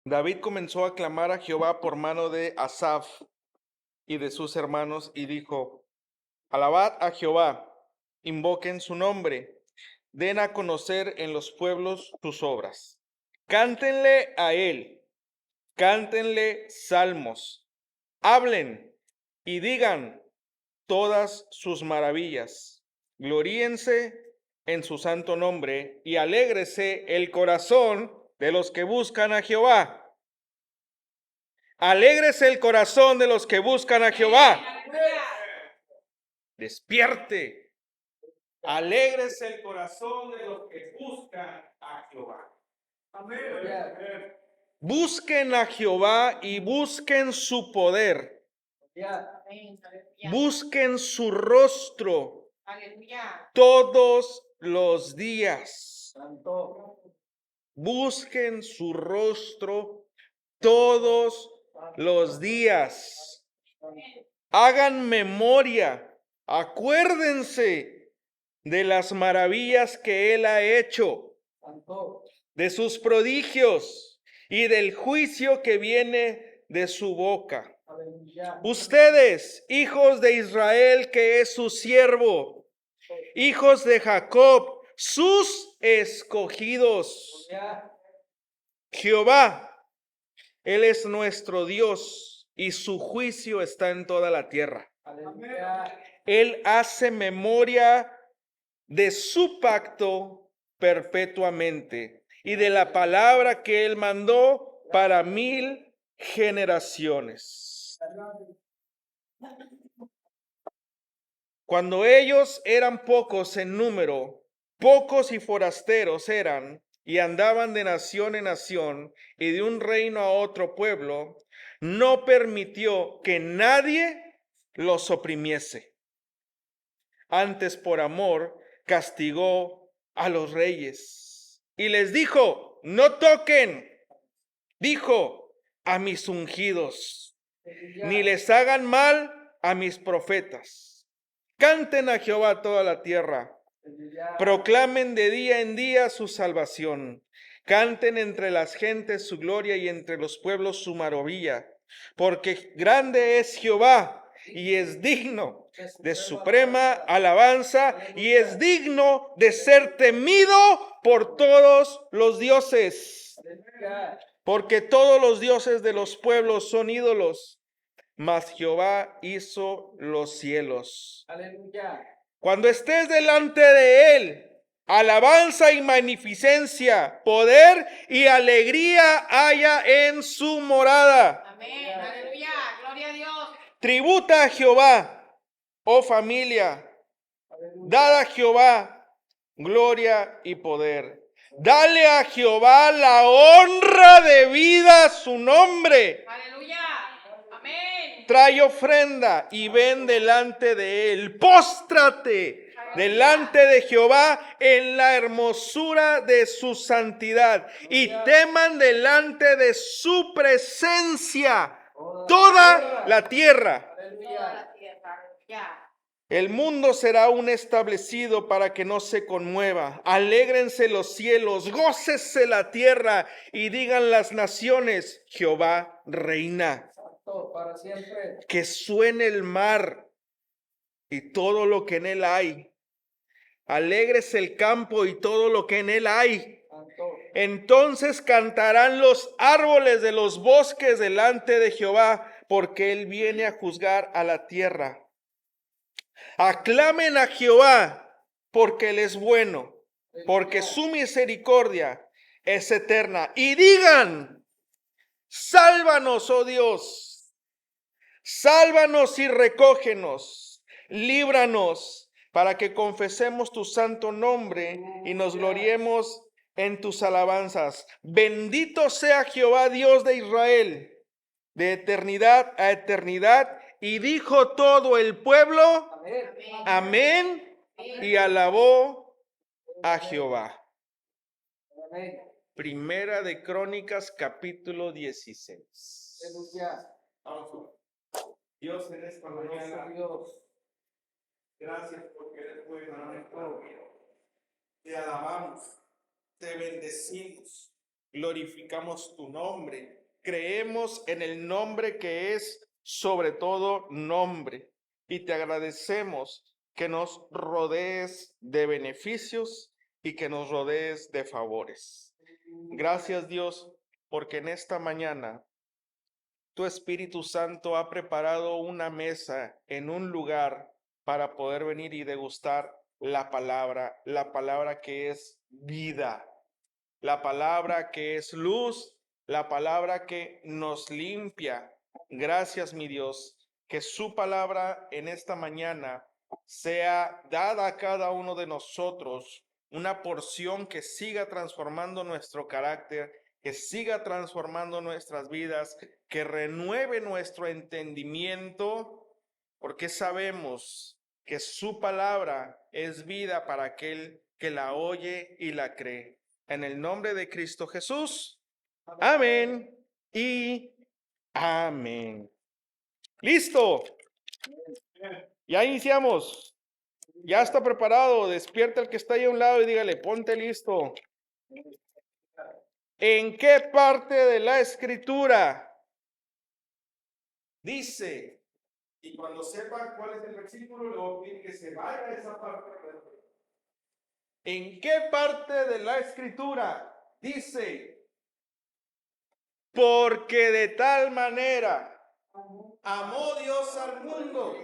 David comenzó a clamar a Jehová por mano de Asaf y de sus hermanos y dijo: Alabad a Jehová, invoquen su nombre, den a conocer en los pueblos sus obras. Cántenle a él, cántenle salmos, hablen y digan todas sus maravillas. Gloríense en su santo nombre y alégrese el corazón de los que buscan a Jehová. Alégrese el corazón de los que buscan a Jehová. Despierte. Alégrese el corazón de los que buscan a Jehová. Amén. Busquen a Jehová y busquen su poder. Busquen su rostro todos los días. Busquen su rostro todos los días. Hagan memoria, acuérdense de las maravillas que Él ha hecho, de sus prodigios y del juicio que viene de su boca. Ustedes, hijos de Israel, que es su siervo, hijos de Jacob, sus escogidos. Jehová, Él es nuestro Dios y su juicio está en toda la tierra. Él hace memoria de su pacto perpetuamente y de la palabra que Él mandó para 1000 generaciones. Cuando ellos eran pocos en número, pocos y forasteros eran, y andaban de nación en nación y de un reino a otro pueblo, no permitió que nadie los oprimiese. Antes, por amor, castigó a los reyes y les dijo: no toquen, dijo, a mis ungidos, ni les hagan mal a mis profetas. Canten a Jehová toda la tierra, proclamen de día en día su salvación. Canten entre las gentes su gloria y entre los pueblos su maravilla. Porque grande es Jehová y es digno de suprema alabanza y es digno de ser temido por todos los dioses. Porque todos los dioses de los pueblos son ídolos, mas Jehová hizo los cielos. Aleluya. Cuando estés delante de Él, alabanza y magnificencia, poder y alegría haya en su morada. Amén. Aleluya. Gloria a Dios. Tributa a Jehová, oh familia. Dad a Jehová gloria y poder. Dale a Jehová la honra debida a su nombre. Aleluya. Amén. Trae ofrenda y ven delante de Él. Póstrate delante de Jehová en la hermosura de su santidad y teman delante de su presencia toda la tierra. Toda la tierra. Ya. El mundo será aún establecido para que no se conmueva. Alégrense los cielos, gócese la tierra y digan las naciones: Jehová reina. Para siempre. Que suene el mar y todo lo que en él hay. Alégrese el campo y todo lo que en él hay. Entonces cantarán los árboles de los bosques delante de Jehová, porque él viene a juzgar a la tierra. Aclamen a Jehová, porque él es bueno, porque su misericordia es eterna. Y digan: sálvanos, oh Dios, sálvanos y recógenos, líbranos, para que confesemos tu santo nombre y nos gloriemos en tus alabanzas. Bendito sea Jehová, Dios de Israel, de eternidad a eternidad. Y dijo todo el pueblo: amén, y alabó a Jehová. Primera de Crónicas, capítulo 16. Aleluya. Dios, en esta mañana, gracias porque eres bueno. Te alabamos, te bendecimos, glorificamos tu nombre. creemos en el nombre que es sobre todo nombre y te agradecemos que nos rodees de beneficios y que nos rodees de favores. Gracias, Dios, porque en esta mañana tu Espíritu Santo ha preparado una mesa en un lugar para poder venir y degustar la palabra que es vida, la palabra que es luz, la palabra que nos limpia. Gracias, mi Dios, que su palabra en esta mañana sea dada a cada uno de nosotros una porción que siga transformando nuestro carácter, que siga transformando nuestras vidas, que renueve nuestro entendimiento, porque sabemos que su palabra es vida para aquel que la oye y la cree. En el nombre de Cristo Jesús. Amén y amén. Listo. Ya iniciamos. Ya está preparado. Despierta el que está ahí a un lado y dígale, ponte listo. ¿En qué parte de la escritura dice? Y cuando sepa cuál es el versículo, le voy a pedir que se vaya a esa parte. ¿En qué parte de la escritura dice? Porque de tal manera amó Dios al mundo.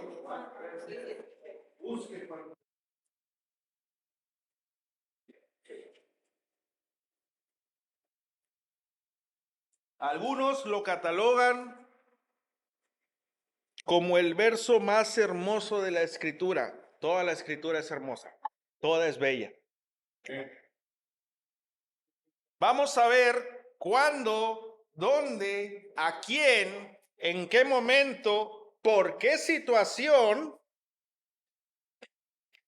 Busque. Algunos lo catalogan como el verso más hermoso de la escritura. Toda la escritura es hermosa, toda es bella. Vamos a ver cuándo, dónde, a quién, en qué momento, por qué situación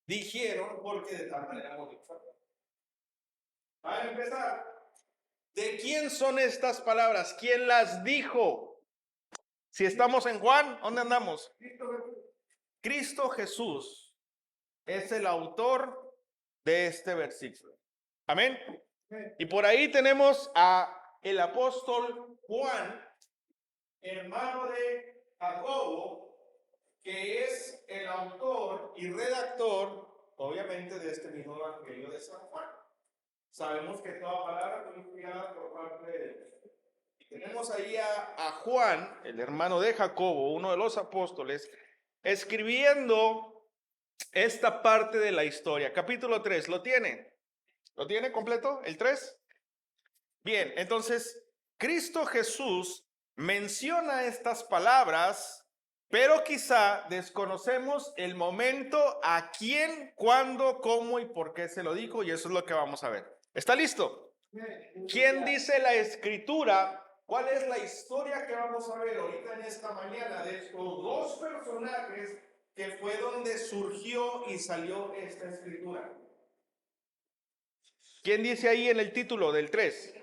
dijeron, porque de tal manera amó Dios. Para empezar, ¿de quién son estas palabras? ¿Quién las dijo? Si estamos en Juan, ¿dónde andamos? Cristo Jesús es el autor de este versículo. Amén. Y por ahí tenemos a el apóstol Juan, hermano de Jacobo, que es el autor y redactor, obviamente, de este mismo evangelio de San Juan. Sabemos que toda palabra fue inspirada por parte de Dios. Y tenemos ahí a Juan, el hermano de Jacobo, uno de los apóstoles, escribiendo esta parte de la historia. Capítulo 3, ¿lo tiene? ¿Lo tiene completo? ¿El 3? Bien, entonces, Cristo Jesús menciona estas palabras, pero quizá desconocemos el momento, a quién, cuándo, cómo y por qué se lo dijo, y eso es lo que vamos a ver. ¿Está listo? ¿Quién dice la escritura? ¿Cuál es la historia que vamos a ver ahorita en esta mañana de estos dos personajes que fue donde surgió y salió esta escritura? ¿Quién dice ahí en el título del 3?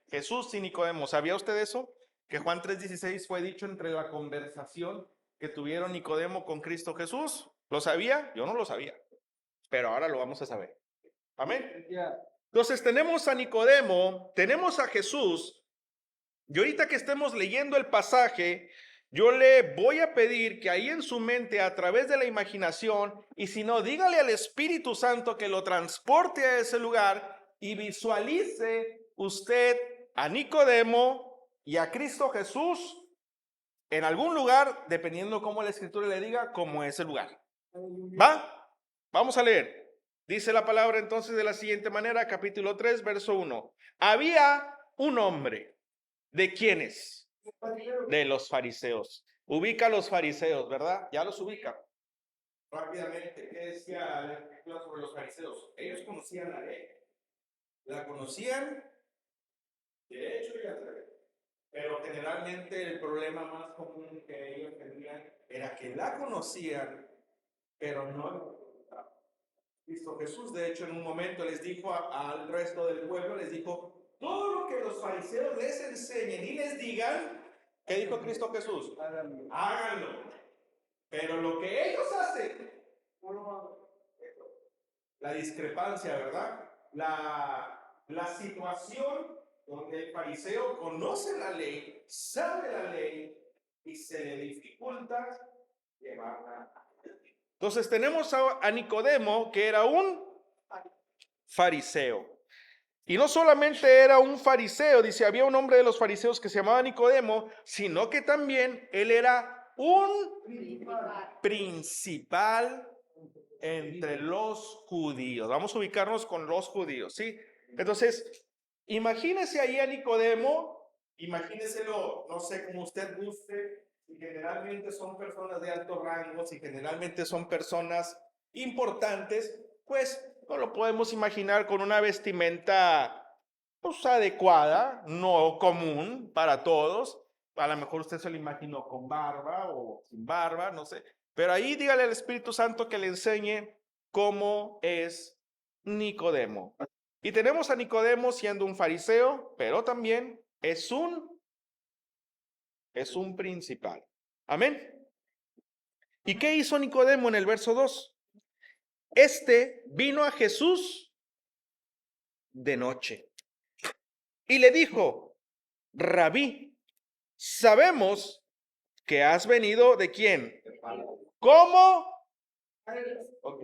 Jesús y Nicodemo. ¿Sabía usted eso? Que Juan 3:16 fue dicho entre la conversación que tuvieron Nicodemo con Cristo Jesús. ¿Lo sabía? Yo no lo sabía, pero ahora lo vamos a saber. Amén. Entonces tenemos a Nicodemo, tenemos a Jesús, y ahorita que estemos leyendo el pasaje, yo le voy a pedir que ahí en su mente, a través de la imaginación, y si no, dígale al Espíritu Santo que lo transporte a ese lugar y visualice usted a Nicodemo y a Cristo Jesús en algún lugar, dependiendo cómo la Escritura le diga, cómo es el lugar. ¿Va? Vamos a leer. Dice la palabra entonces de la siguiente manera, capítulo 3, verso 1. Había un hombre. ¿De quiénes? De los fariseos. Ubica a los fariseos, ¿verdad? Ya los ubica. Rápidamente, ¿qué decía la escritura sobre los fariseos? Ellos conocían la ley. La conocían de hecho y al revés. Pero generalmente el problema más común que ellos tenían era que la conocían, pero no la ejecutaban. Cristo Jesús, de hecho, en un momento les dijo al resto del pueblo, les dijo, todo lo que los fariseos les enseñen y les digan, ¿qué dijo Cristo Jesús? Háganlo. Pero lo que ellos hacen, la discrepancia, ¿verdad? La situación donde el fariseo conoce la ley, sabe la ley y se le dificulta llevarla. Entonces tenemos a Nicodemo, que era un fariseo. Y no solamente era un fariseo, dice, había un hombre de los fariseos que se llamaba Nicodemo, sino que también él era un principal entre los judíos. Vamos a ubicarnos con los judíos, ¿sí? Entonces, imagínese ahí a Nicodemo, imagíneselo, no sé, como usted guste, y generalmente son personas de altos rangos y generalmente son personas importantes, pues no lo podemos imaginar con una vestimenta pues adecuada, no común para todos. A lo mejor usted se lo imaginó con barba o sin barba, no sé. Pero ahí dígale al Espíritu Santo que le enseñe cómo es Nicodemo. Y tenemos a Nicodemo siendo un fariseo, pero también es un principal. Amén. ¿Y qué hizo Nicodemo en el verso 2? Este vino a Jesús de noche y le dijo: Rabí, sabemos que has venido ¿de quién? ¿Cómo? Ok.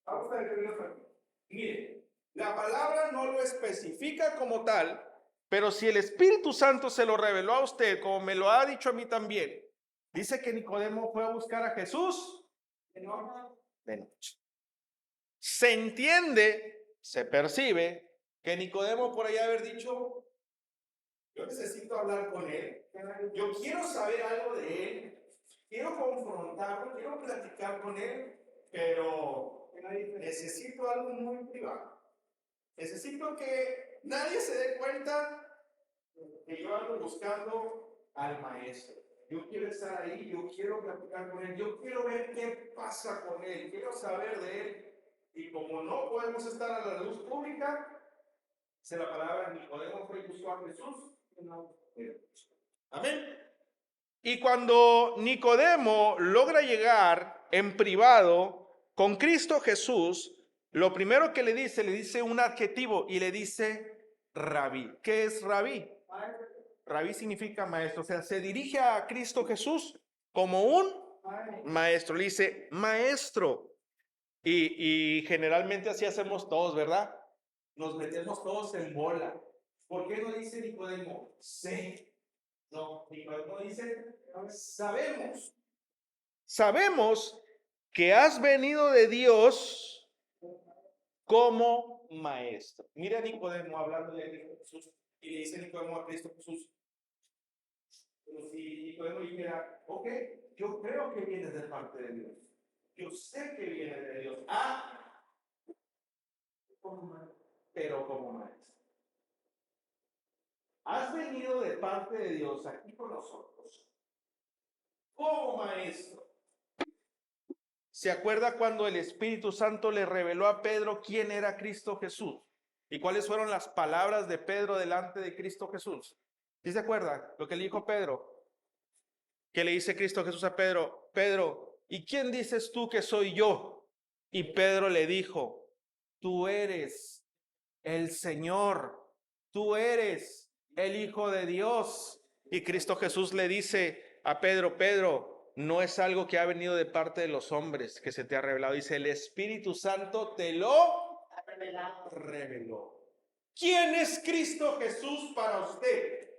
Vamos a ver. Mire, la palabra no lo especifica como tal, pero si el Espíritu Santo se lo reveló a usted, como me lo ha dicho a mí también, dice que Nicodemo fue a buscar a Jesús de noche. Se entiende, se percibe que Nicodemo por ahí haber dicho: yo necesito hablar con él, yo quiero saber algo de él, quiero confrontarlo, quiero platicar con él, pero necesito algo muy privado. Necesito que nadie se dé cuenta que yo ando buscando al maestro. Yo quiero estar ahí, yo quiero platicar con él, yo quiero ver qué pasa con él, quiero saber de él. Y como no podemos estar a la luz pública, dice la palabra, Nicodemo fue y buscó a Jesús. Amén. Y cuando Nicodemo logra llegar en privado con Cristo Jesús, lo primero que le dice un adjetivo y le dice rabí. ¿Qué es rabí? Rabí significa maestro, o sea, se dirige a Cristo Jesús como un maestro. Le dice maestro. Y generalmente así hacemos todos, ¿verdad? Nos metemos todos en bola. ¿Por qué no dice Nicodemo? Sé. No, Nicodemo dice, sabemos. Sabemos que has venido de Dios como maestro. Mira a Nicodemo hablando de Cristo Jesús y le dice Nicodemo a Cristo Jesús. Pero si Nicodemo dijera, ok, yo creo que vienes de parte de Dios. Yo sé que vienes de Dios. Pero como maestro. Has venido de parte de Dios aquí con nosotros como maestro. ¿Se acuerda cuando el Espíritu Santo le reveló a Pedro quién era Cristo Jesús? ¿Y cuáles fueron las palabras de Pedro delante de Cristo Jesús? ¿Sí se acuerda lo que le dijo Pedro? ¿Qué le dice Cristo Jesús a Pedro? Pedro, ¿y quién dices tú que soy yo? Y Pedro le dijo: tú eres el Señor, tú eres el Hijo de Dios. Y Cristo Jesús le dice a Pedro: Pedro, no es algo que ha venido de parte de los hombres que se te ha revelado. Dice, el Espíritu Santo te lo reveló. ¿Quién es Cristo Jesús para usted?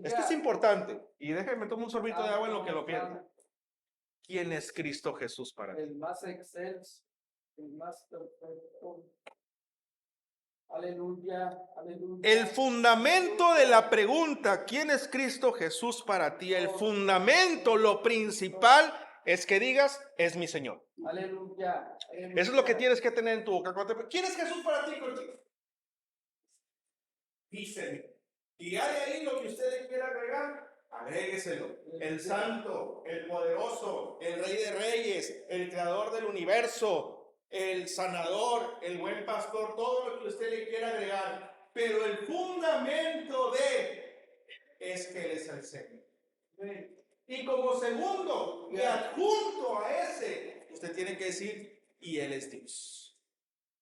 Esto es importante. Y déjeme tomar un sorbito de agua en lo que lo piensa. ¿Quién es Cristo Jesús para ti? El más excelso, el más perfecto. Aleluya, aleluya. El fundamento de la pregunta, ¿quién es Cristo Jesús para ti? El fundamento, lo principal es que digas, es mi Señor. Aleluya. Eso es lo que tienes que tener en tu boca. ¿Quién es Jesús para ti, contigo? Díselo. Y hay ahí lo que usted le quiera agregar, agrégueselo. El santo, el poderoso, el rey de reyes, el creador del universo, el sanador, el buen pastor, todo lo que usted le quiera agregar. Pero el fundamento es que Él es el Señor. Y como segundo, y adjunto a ese, usted tiene que decir, y Él es Dios.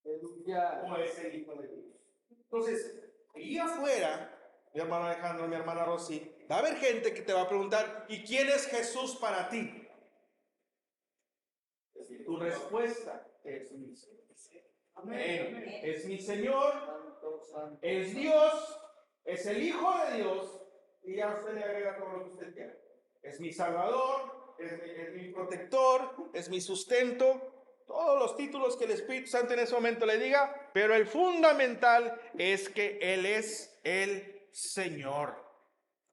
Aleluya. O es el Hijo de Dios. Entonces, Y afuera, mi hermano Alejandro, mi hermana Rosy, va a haber gente que te va a preguntar, ¿y quién es Jesús para ti? Tu respuesta es mi Señor. Amén. Es mi Señor, Santo, santo. es Dios, es el Hijo de Dios, y ya usted le agrega todo lo que usted quiera. Es mi Salvador, es mi protector, es mi sustento, todos los títulos que el Espíritu Santo en ese momento le diga, pero el fundamental es que Él es el Señor.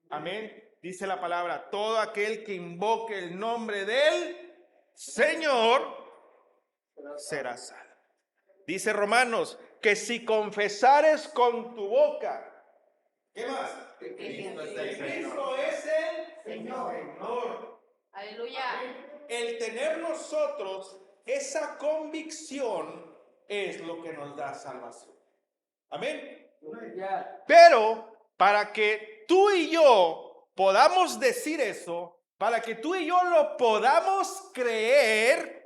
Amén. Dice la palabra, todo aquel que invoque el nombre del Señor será salvo. Dice Romanos, que si confesares con tu boca, ¿qué más? Que Cristo es el Señor. Aleluya. El tener nosotros esa convicción es lo que nos da salvación. Amén. Ya. Pero para que tú y yo podamos decir eso, para que tú y yo lo podamos creer,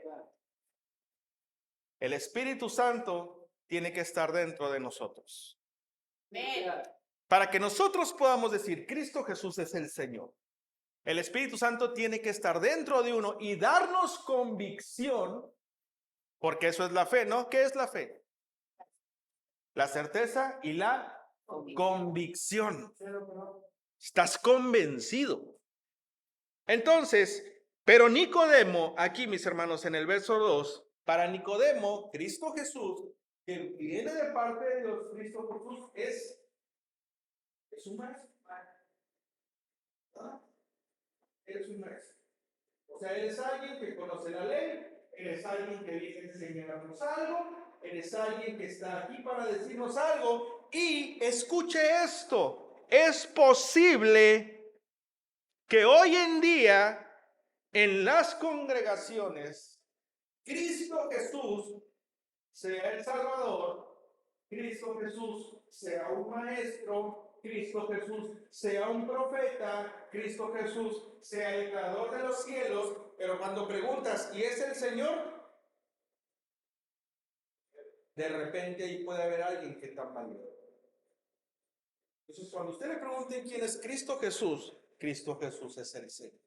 el Espíritu Santo tiene que estar dentro de nosotros. Amén. Para que nosotros podamos decir, Cristo Jesús es el Señor. El Espíritu Santo tiene que estar dentro de uno y darnos convicción, porque eso es la fe, ¿no? ¿Qué es la fe? La certeza y la convicción. Estás convencido. Entonces, pero Nicodemo, aquí mis hermanos, en el verso 2, para Nicodemo, Cristo Jesús, que viene de parte de Dios, Cristo Jesús es un maestro. ¿Ah? Eres un maestro. O sea, eres alguien que conoce la ley, eres alguien que viene a enseñarnos algo, eres alguien que está aquí para decirnos algo. Y escuche esto, es posible que hoy en día en las congregaciones Cristo Jesús sea el Salvador, Cristo Jesús sea un maestro, Cristo Jesús sea un profeta, Cristo Jesús sea el creador de los cielos, pero cuando preguntas, ¿y es el Señor? De repente ahí puede haber alguien que tambalea. Entonces, cuando usted le pregunten quién es Cristo Jesús es el Señor.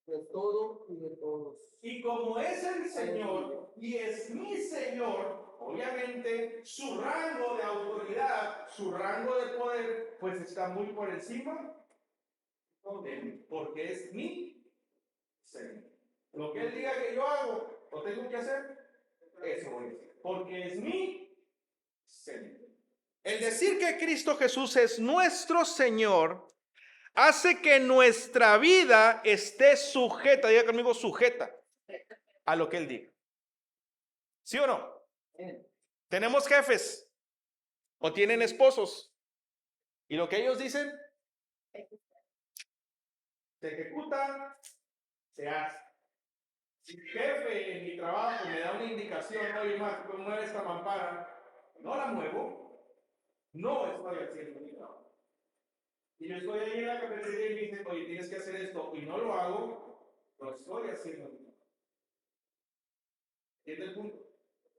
De todo y de todos. Y como es el Señor y es mi Señor, obviamente su rango de autoridad, su rango de poder, pues está muy por encima de mí, porque es mi Señor. Lo que Él diga que yo hago, lo tengo que hacer, eso voy a hacer, porque es mi Señor. El decir que Cristo Jesús es nuestro Señor hace que nuestra vida esté sujeta, diga conmigo, sujeta a lo que Él diga. ¿Sí o no? Tenemos jefes o tienen esposos y lo que ellos dicen se ejecuta, se hace. Si mi jefe en mi trabajo me da una indicación, oye, más, mueve esta mampara, no la muevo, no estoy haciendo mi trabajo. Y yo estoy ahí en la cafetería y me dicen, oye, tienes que hacer esto y no lo hago, lo estoy haciendo mi trabajo. ¿Entiende el punto?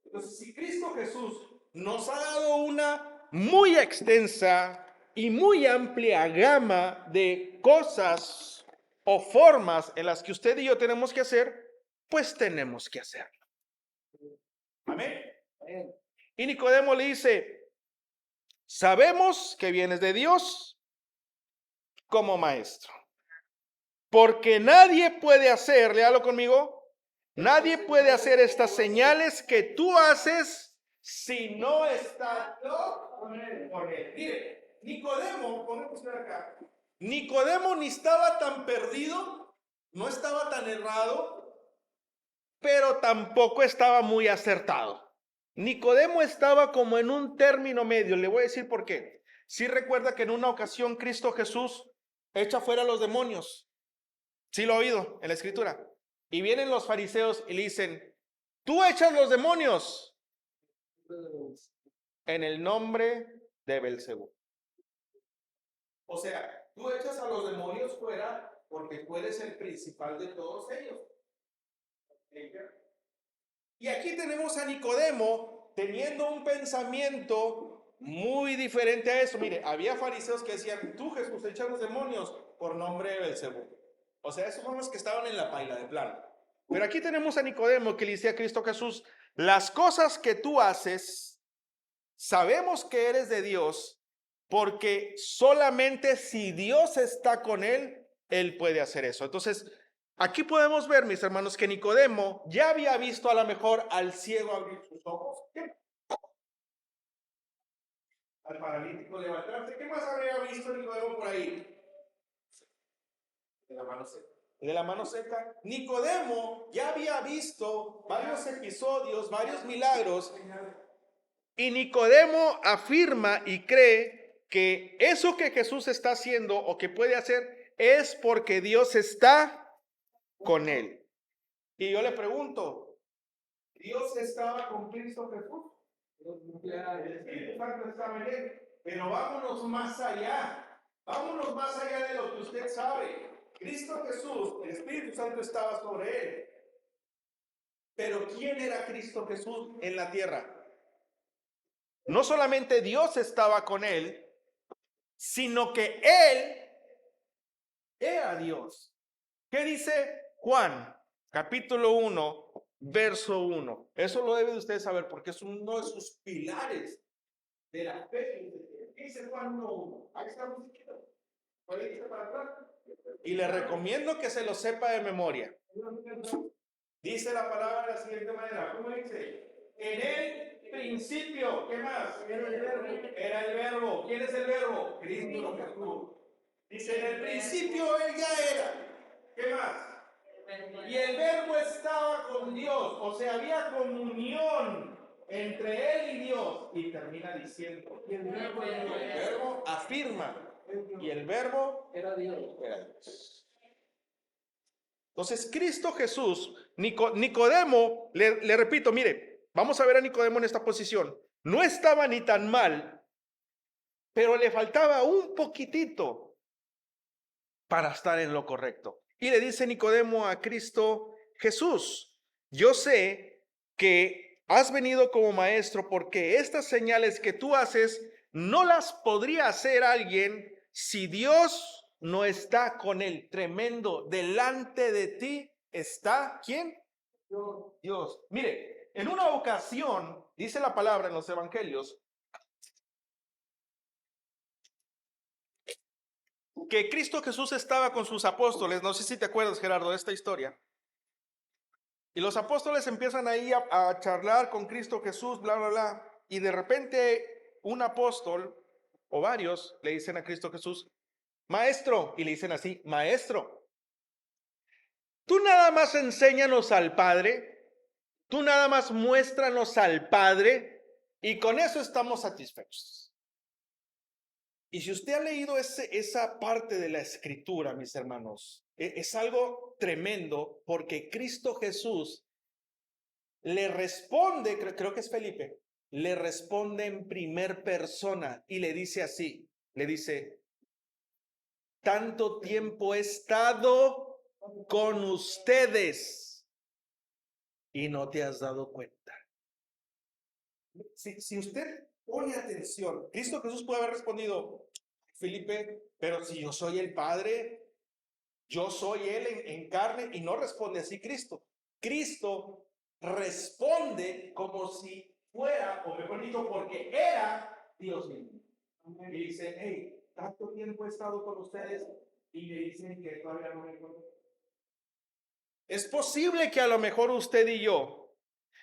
Entonces, si Cristo Jesús nos ha dado una muy extensa y muy amplia gama de cosas o formas en las que usted y yo tenemos que hacer, pues tenemos que hacerlo. Amén. Y Nicodemo le dice, sabemos que vienes de Dios como maestro, porque nadie puede hacer, léalo conmigo, nadie puede hacer estas señales que tú haces si no está Dios con él. Mire, Nicodemo, ponemos acá, Nicodemo ni estaba tan perdido, no estaba tan errado, pero tampoco estaba muy acertado. Nicodemo estaba como en un término medio, le voy a decir por qué. Si recuerda que en una ocasión Cristo Jesús echa fuera a los demonios. Sí lo ha oído en la escritura. Y vienen los fariseos y le dicen, tú echas los demonios en el nombre de Belcebú. O sea, tú echas a los demonios fuera porque tú eres el principal de todos ellos. Y aquí tenemos a Nicodemo teniendo un pensamiento muy diferente a eso. Mire, había fariseos que decían, tú Jesús, echas los demonios por nombre de Belcebú. O sea, esos son los que estaban en la paila de plano. Pero aquí tenemos a Nicodemo que le dice a Cristo Jesús, las cosas que tú haces, sabemos que eres de Dios, porque solamente si Dios está con él, él puede hacer eso. Entonces, aquí podemos ver, mis hermanos, que Nicodemo ya había visto a lo mejor al ciego abrir sus ojos, al paralítico levantarse. ¿Qué más había visto Nicodemo por ahí? De la mano seca. De la mano seca. Nicodemo ya había visto varios episodios, varios milagros. Y Nicodemo afirma y cree que eso que Jesús está haciendo o que puede hacer es porque Dios está con él. Y yo le pregunto, ¿Dios estaba con Cristo Jesús? El Espíritu Santo estaba en él. Pero vámonos más allá. Vámonos más allá de lo que usted sabe. Cristo Jesús, el Espíritu Santo estaba sobre él. Pero ¿quién era Cristo Jesús en la tierra? No solamente Dios estaba con él, sino que él era Dios. ¿Qué dice Juan? Capítulo 1, verso 1. Eso lo debe de usted saber porque es uno de sus pilares de la fe. Dice Juan 1:1. Ahí está musiquita. Puede irse para atrás. Y le recomiendo que se lo sepa de memoria. Dice la palabra de la siguiente manera. ¿Cómo dice? En el principio, ¿qué más? Era el verbo. ¿Quién es el verbo? Cristo Jesús. Dice, en el principio él ya era. ¿Qué más? Y el verbo estaba con Dios. O sea, había comunión entre él y Dios. Y termina diciendo, el verbo afirma. Y el verbo Era Dios. era Dios. Entonces, Cristo Jesús, Nicodemo, le repito, mire, vamos a ver a Nicodemo en esta posición. No estaba ni tan mal, pero le faltaba un poquitito para estar en lo correcto. Y le dice Nicodemo a Cristo Jesús, yo sé que has venido como maestro porque estas señales que tú haces no las podría hacer alguien si Dios no está con él. Tremendo. Delante de ti está, ¿quién? Dios. Mire, en una ocasión, dice la palabra en los evangelios, que Cristo Jesús estaba con sus apóstoles. No sé si te acuerdas, Gerardo, de esta historia. Y los apóstoles empiezan ahí a charlar con Cristo Jesús, bla, bla, bla. Y de repente un apóstol o varios le dicen a Cristo Jesús, maestro, y le dicen así, maestro, tú nada más enséñanos al Padre, tú nada más muéstranos al Padre y con eso estamos satisfechos. Y si usted ha leído esa parte de la escritura, mis hermanos, es algo tremendo porque Cristo Jesús le responde, creo que es Felipe, le responde en primer persona y le dice así, le dice, tanto tiempo he estado con ustedes y no te has dado cuenta. Si usted pone atención, Cristo Jesús puede haber respondido, Felipe, pero si yo soy el Padre, yo soy Él en carne, y no responde así Cristo. Cristo responde como si fuera, o mejor dicho, porque era Dios mismo. Y dice, hey, tanto tiempo he estado con ustedes y me dicen que todavía no me conocen. Es posible que a lo mejor usted y yo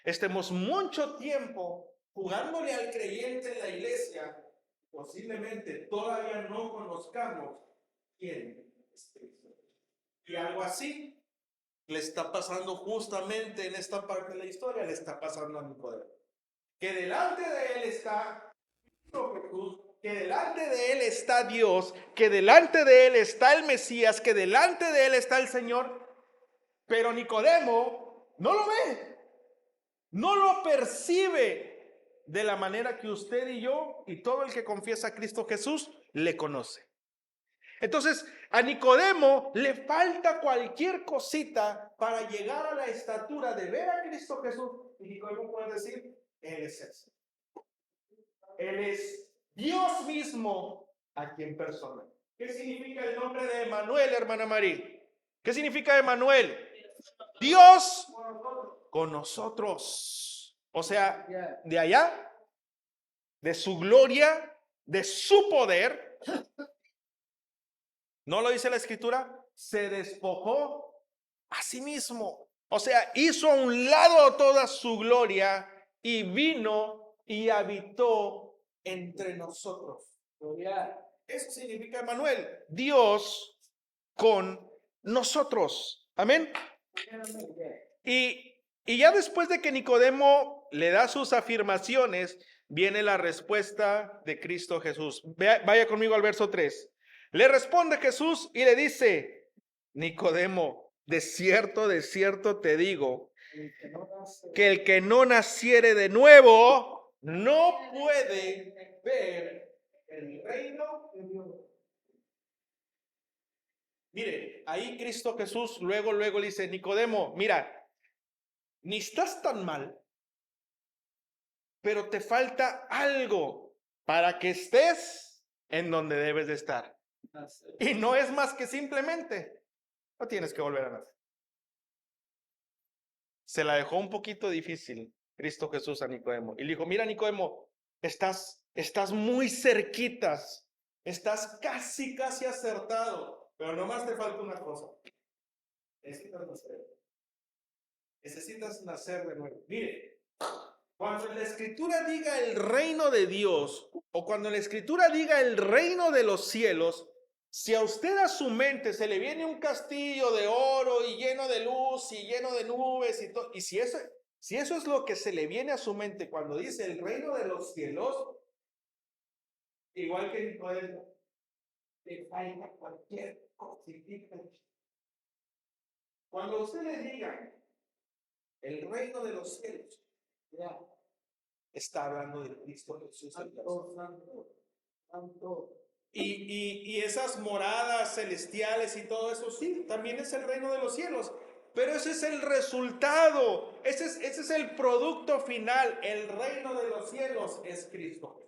estemos mucho tiempo jugándole al creyente en la iglesia, posiblemente todavía no conozcamos quién es Cristo. Y algo así le está pasando justamente en esta parte de la historia, le está pasando a Nicodemo. Que delante de él está Jesús, que delante de él está Dios, que delante de él está el Mesías, que delante de él está el Señor, pero Nicodemo no lo ve, no lo percibe de la manera que usted y yo y todo el que confiesa a Cristo Jesús le conoce. Entonces, a Nicodemo le falta cualquier cosita para llegar a la estatura de ver a Cristo Jesús. Y Nicodemo puede decir, Él es ese. Él es Dios mismo aquí en persona. ¿Qué significa el nombre de Emanuel, hermana María? ¿Qué significa Emanuel? Dios con nosotros. O sea, de allá, de su gloria, de su poder. ¿No lo dice la Escritura? Se despojó a sí mismo. O sea, hizo a un lado toda su gloria y vino y habitó entre nosotros. Eso significa, Emanuel, Dios con nosotros. Amén. Y ya después de que Nicodemo le da sus afirmaciones, viene la respuesta de Cristo Jesús. Vaya conmigo al verso 3. Le responde Jesús y le dice: Nicodemo, de cierto te digo, que el que no naciere de nuevo no puede ver el reino de Dios. Mire, ahí Cristo Jesús luego le dice: Nicodemo, mira, ni estás tan mal, pero te falta algo para que estés en donde debes de estar. Y no es más que simplemente, no tienes que volver a nacer. Se la dejó un poquito difícil Cristo Jesús a Nicodemo. Y le dijo: mira, Nicodemo, estás muy cerquitas, estás casi acertado, pero nomás te falta una cosa. Necesitas nacer de nuevo. Mire, cuando la Escritura diga el reino de Dios, o cuando la Escritura diga el reino de los cielos, si a usted a su mente se le viene un castillo de oro y lleno de luz y lleno de nubes y todo, y si eso es lo que se le viene a su mente cuando dice el reino de los cielos, igual que Nicodemo, te falta cualquier cosita. Cuando usted le diga el reino de los cielos, ya está hablando de Cristo Jesús. Y esas moradas celestiales y todo eso, sí, también es el reino de los cielos. Pero ese es el resultado, ese es el producto final. El reino de los cielos es Cristo.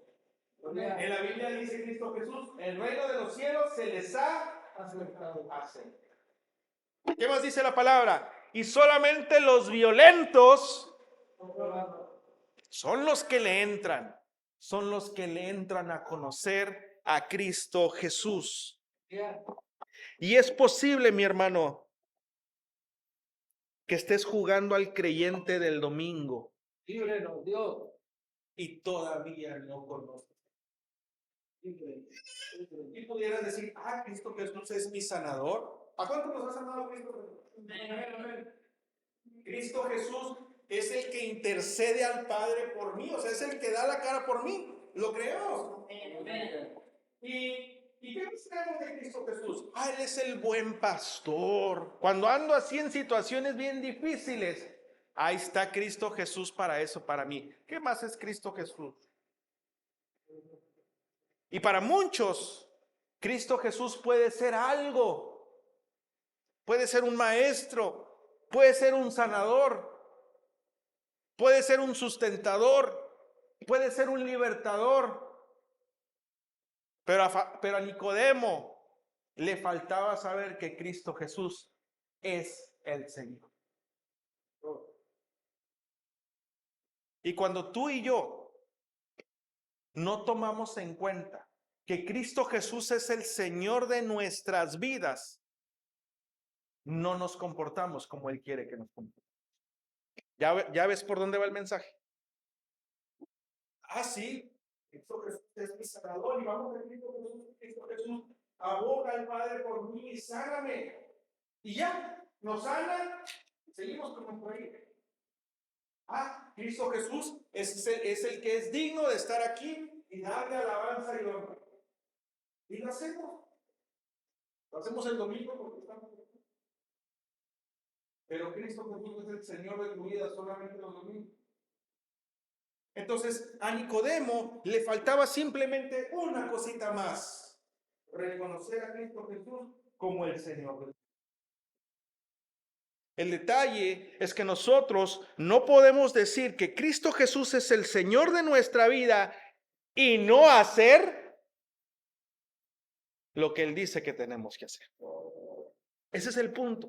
En la Biblia dice Cristo Jesús: el reino de los cielos se les ha acercado. ¿Qué más dice la palabra? Y solamente los violentos son los que le entran. Son los que le entran a conocer a Cristo Jesús. Y es posible, mi hermano, que estés jugando al creyente del domingo y todavía no conoces. Y pudieras decir: Cristo Jesús es mi sanador. ¿A cuánto nos ha sanado Cristo Jesús? Cristo Jesús es el que intercede al Padre por mí, o sea, es el que da la cara por mí. ¿Lo creemos? ¿Y qué nos creemos de Cristo Jesús? Él es el buen pastor. Cuando ando así en situaciones bien difíciles, ahí está Cristo Jesús para eso, para mí. ¿Qué más es Cristo Jesús? Y para muchos, Cristo Jesús puede ser algo. Puede ser un maestro, puede ser un sanador, puede ser un sustentador, puede ser un libertador. Pero a Nicodemo le faltaba saber que Cristo Jesús es el Señor. Y cuando tú y yo no tomamos en cuenta que Cristo Jesús es el Señor de nuestras vidas, no nos comportamos como Él quiere que nos comportemos. ¿Ya ves por dónde va el mensaje? Sí, Cristo Jesús es mi sanador y vamos a Cristo Jesús aboga al Padre por mí y sáname. Y ya, nos sana, seguimos como por ahí. Cristo Jesús es el que es digno de estar aquí y darle alabanza y honra. Y lo hacemos. Lo hacemos el domingo porque estamos aquí. Pero Cristo Jesús es el Señor de tu vida solamente los domingos. Entonces, a Nicodemo le faltaba simplemente una cosita más: reconocer a Cristo Jesús como el Señor. El detalle es que nosotros no podemos decir que Cristo Jesús es el Señor de nuestra vida y no hacer lo que Él dice que tenemos que hacer. Ese es el punto.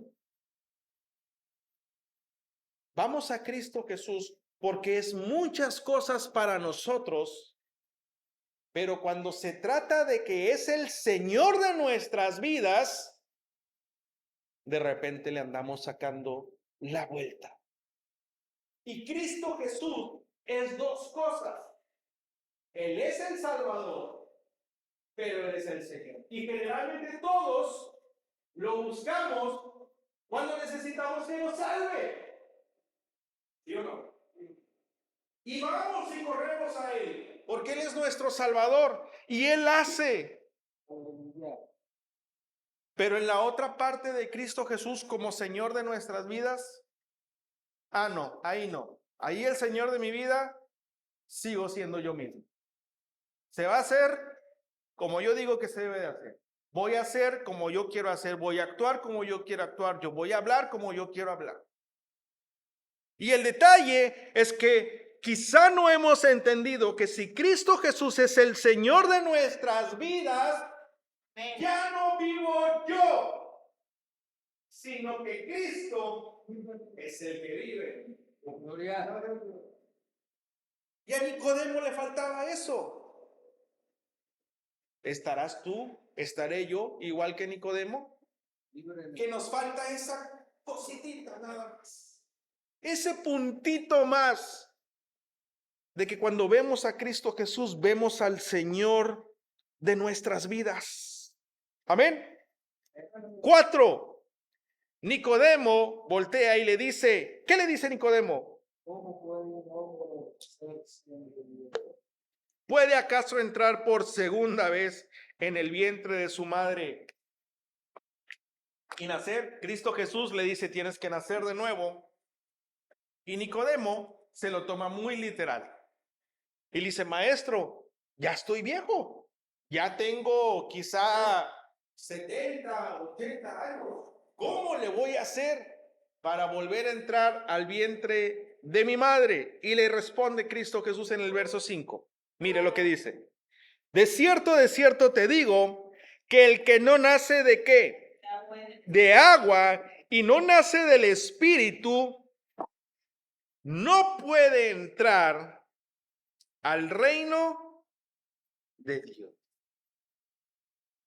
Vamos a Cristo Jesús porque es muchas cosas para nosotros, pero cuando se trata de que es el Señor de nuestras vidas, de repente le andamos sacando la vuelta. Y Cristo Jesús es dos cosas. Él es el Salvador, pero Él es el Señor. Y generalmente todos lo buscamos cuando necesitamos que nos salve. ¿Sí o no? Y vamos y corremos a Él, porque Él es nuestro Salvador y Él hace. Pero en la otra parte de Cristo Jesús como Señor de nuestras vidas, no, ahí no. Ahí el Señor de mi vida, sigo siendo yo mismo. Se va a hacer como yo digo que se debe de hacer. Voy a hacer como yo quiero hacer. Voy a actuar como yo quiero actuar. Yo voy a hablar como yo quiero hablar. Y el detalle es que quizá no hemos entendido que si Cristo Jesús es el Señor de nuestras vidas, ya no vivo yo, sino que Cristo es el que vive. Gloria. Y a Nicodemo le faltaba eso. ¿Estarás tú? ¿Estaré yo igual que Nicodemo? Que nos falta esa cositita nada más. Ese puntito más de que cuando vemos a Cristo Jesús, vemos al Señor de nuestras vidas. Amén. 4. Nicodemo voltea y le dice, ¿qué le dice Nicodemo? ¿Cómo puede un hombre ser siempre Dios? ¿Puede acaso entrar por segunda vez en el vientre de su madre y nacer? Cristo Jesús le dice, tienes que nacer de nuevo. Y Nicodemo se lo toma muy literal. Y le dice, maestro, ya estoy viejo. Ya tengo quizá 70, 80 años. ¿Cómo le voy a hacer para volver a entrar al vientre de mi madre? Y le responde Cristo Jesús en el verso 5. Mire lo que dice. De cierto te digo, que el que no nace de ¿qué? De agua y no nace del Espíritu, no puede entrar al reino de Dios.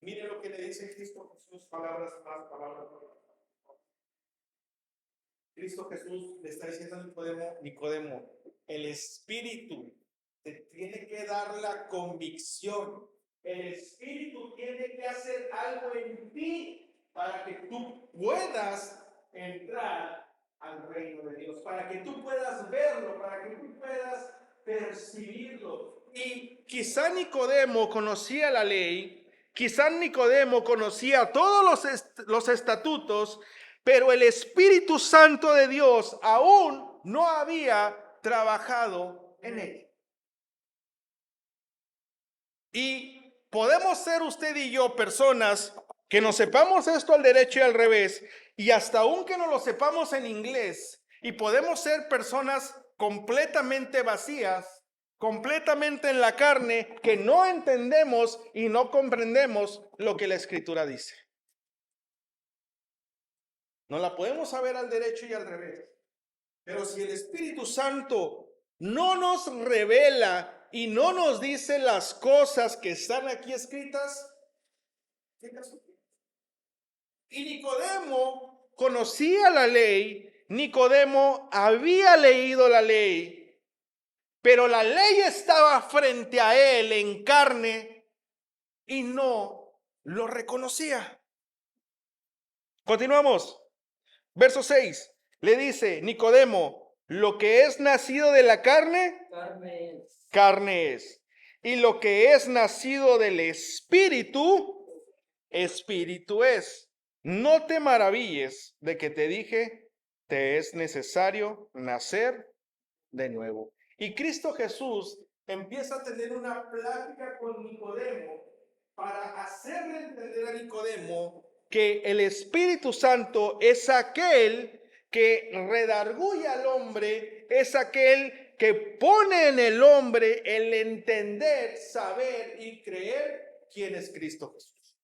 Mire lo que le dice Cristo Jesús, palabras más, palabras menos. Cristo Jesús le está diciendo a Nicodemo, el Espíritu te tiene que dar la convicción. El Espíritu tiene que hacer algo en ti para que tú puedas entrar al reino de Dios, para que tú puedas verlo, para que tú puedas percibirlo. Y quizá Nicodemo conocía la ley, quizá Nicodemo conocía todos los estatutos, pero el Espíritu Santo de Dios aún no había trabajado en él. Y podemos ser usted y yo personas que nos sepamos esto al derecho y al revés, y hasta aún que no lo sepamos en inglés, y podemos ser personas completamente vacías, completamente en la carne, que no entendemos y no comprendemos lo que la Escritura dice. No la podemos saber al derecho y al revés. Pero si el Espíritu Santo no nos revela y no nos dice las cosas que están aquí escritas, ¿qué caso tiene? Y Nicodemo conocía la ley, Nicodemo había leído la ley, pero la ley estaba frente a él en carne y no lo reconocía. Continuamos. Verso 6, le dice Nicodemo, lo que es nacido de la carne, carne es. Y lo que es nacido del Espíritu, Espíritu es. No te maravilles de que te dije, te es necesario nacer de nuevo. Y Cristo Jesús empieza a tener una plática con Nicodemo para hacerle entender a Nicodemo que el Espíritu Santo es aquel que redarguye al hombre, es aquel que pone en el hombre el entender, saber y creer quién es Cristo Jesús.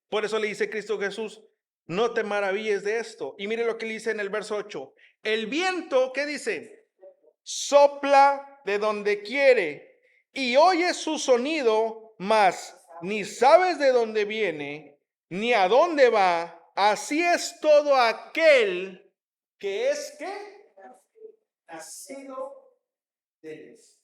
Por eso le dice Cristo Jesús, no te maravilles de esto. Y mire lo que le dice en el verso 8. El viento, ¿qué dice? Sopla de donde quiere y oyes su sonido, mas ni sabes de dónde viene, ni a dónde va. Así es todo aquel que es, ¿qué? Nacido de Dios.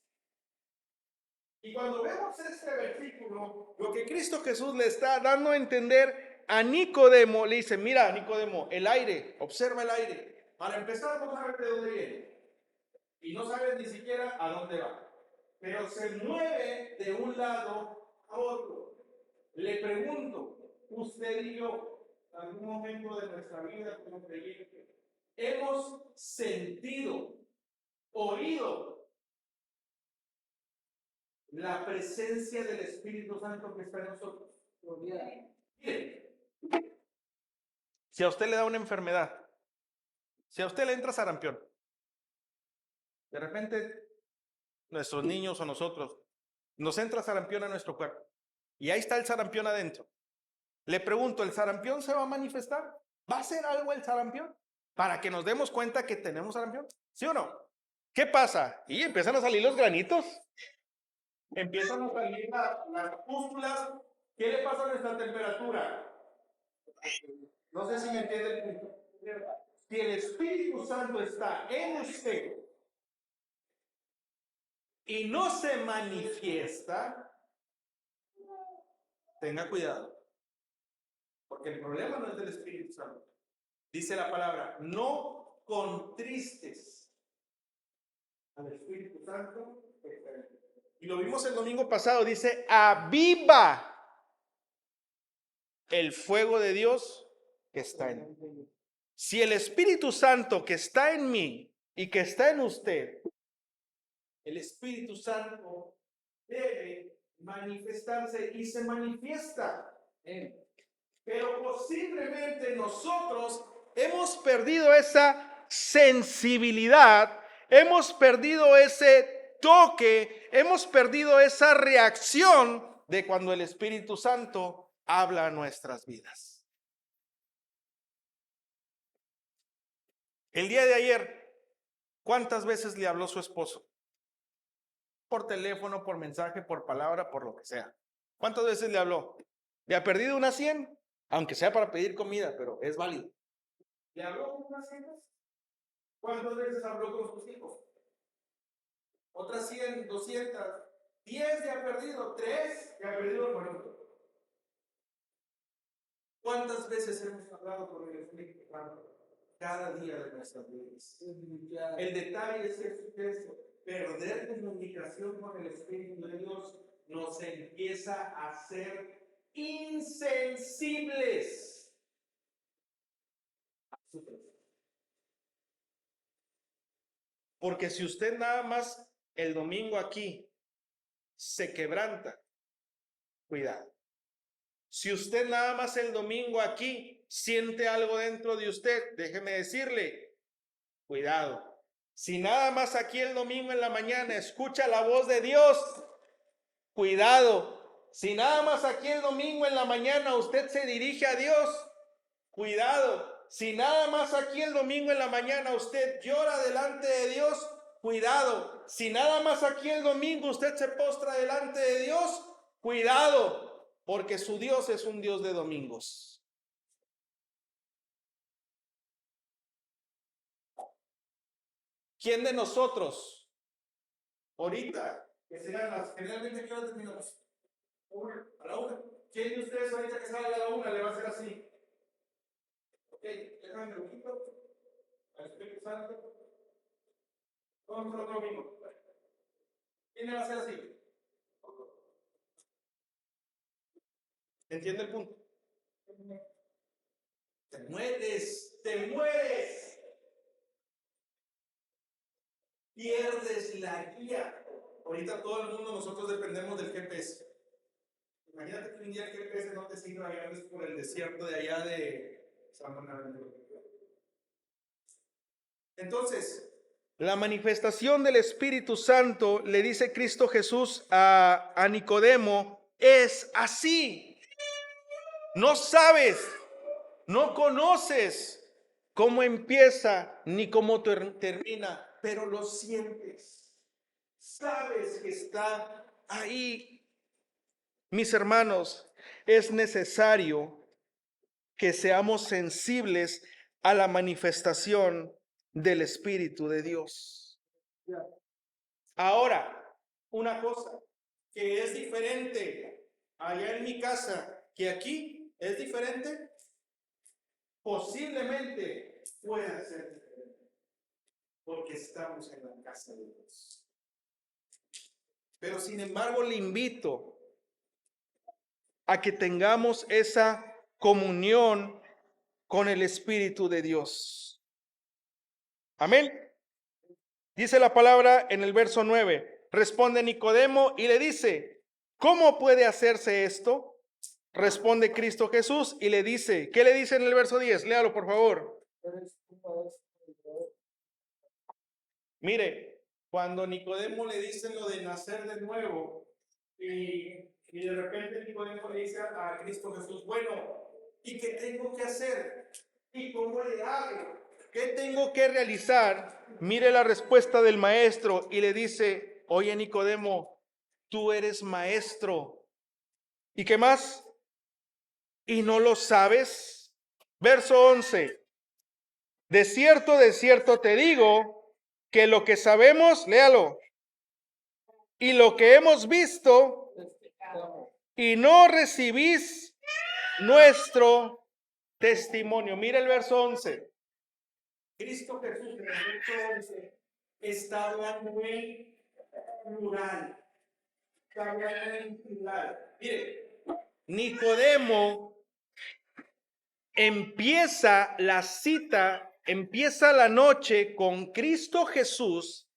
Y cuando vemos este versículo, lo que Cristo Jesús le está dando a entender a Nicodemo, le dice, mira Nicodemo, el aire, observa el aire. Para empezar, no sabes de dónde viene. Y no sabes ni siquiera a dónde va. Pero se mueve de un lado a otro. Le pregunto, usted y yo, en algún momento de nuestra vida como creyentes, hemos sentido, oído la presencia del Espíritu Santo que está en nosotros. Mire, si a usted le da una enfermedad, si a usted le entra sarampión, de repente nuestros niños o nosotros nos entra sarampión a nuestro cuerpo y ahí está el sarampión adentro. Le pregunto, ¿el sarampión se va a manifestar? ¿Va a hacer algo el sarampión para que nos demos cuenta que tenemos sarampión? ¿Sí o no? ¿Qué pasa? Y empiezan a salir los granitos. Empiezan a salir las pústulas. ¿Qué le pasa a nuestra temperatura? No sé si me entiende el punto. Si el Espíritu Santo está en usted y no se manifiesta, tenga cuidado. Porque el problema no es del Espíritu Santo. Dice la palabra, no contristes al Espíritu Santo. Y lo vimos el domingo pasado, dice, aviva el fuego de Dios que está en mí. Si el Espíritu Santo que está en mí y que está en usted, el Espíritu Santo debe manifestarse y se manifiesta. Pero posiblemente nosotros hemos perdido esa sensibilidad, hemos perdido ese toque, hemos perdido esa reacción de cuando el Espíritu Santo habla a nuestras vidas. El día de ayer, ¿cuántas veces le habló su esposo? Por teléfono, por mensaje, por palabra, por lo que sea. ¿Cuántas veces le habló? ¿Le ha perdido unas 100? Aunque sea para pedir comida, pero es válido. ¿Le habló unas 100? ¿Cuántas veces habló con sus hijos? Otras 100, 200, 10 le ha perdido, 3 le ha perdido por otro. ¿Cuántas veces hemos hablado con el Espíritu Santo? Cada día de nuestras vidas. El detalle es esto, perder comunicación con el Espíritu de Dios nos empieza a hacer insensibles. Porque si usted nada más el domingo aquí se quebranta, cuidado. Si usted nada más el domingo aquí siente algo dentro de usted, déjeme decirle, cuidado. Si nada más aquí el domingo en la mañana escucha la voz de Dios, cuidado. Si nada más aquí el domingo en la mañana usted se dirige a Dios, cuidado. Si nada más aquí el domingo en la mañana usted llora delante de Dios, cuidado. Si nada más aquí el domingo usted se postra delante de Dios, cuidado. Porque su Dios es un Dios de domingos. ¿Quién de nosotros, ahorita, que serán las, generalmente ¿qué hora terminamos? A la 1. ¿Quién de ustedes ahorita que salga a la 1 le va a hacer así? Ok, déjame un poquito. Al Espíritu Santo. Vamos a otro domingo. ¿Quién le va a hacer así? ¿Entiende el punto? Te mueres, te mueres. Pierdes la guía. Ahorita todo el mundo, nosotros dependemos del GPS. Imagínate que un día el GPS no te siga navegando por el desierto de allá de San Bernardo. Entonces, La manifestación del Espíritu Santo, le dice Cristo Jesús a Nicodemo, es así. No sabes, no conoces cómo empieza ni cómo termina, pero lo sientes. Sabes que está ahí. Mis hermanos, es necesario que seamos sensibles a la manifestación del Espíritu de Dios. Ahora, una cosa que es diferente allá en mi casa que aquí, ¿es diferente? Posiblemente pueda ser diferente, porque estamos en la casa de Dios. Pero sin embargo, le invito a que tengamos esa comunión con el Espíritu de Dios. Amén. Dice la palabra en el verso 9. Responde Nicodemo y le dice, ¿cómo puede hacerse esto? Responde Cristo Jesús y le dice, ¿qué le dice en el verso 10? Léalo, por favor. Mire, cuando Nicodemo le dice lo de nacer de nuevo y de repente Nicodemo le dice a Cristo Jesús, bueno, ¿y qué tengo que hacer? ¿Y cómo le hago? ¿Qué tengo que realizar? Mire la respuesta del maestro y le dice, oye Nicodemo, tú eres maestro. ¿Y qué más? ¿Y no lo sabes? Verso 11. De cierto te digo que lo que sabemos, léalo, y lo que hemos visto, y no recibís nuestro testimonio. Mira el verso 11. Cristo Jesús en el verso 11 está hablando en plural. Está hablando en plural. Mire, Nicodemo empieza la cita, empieza la noche con Cristo Jesús,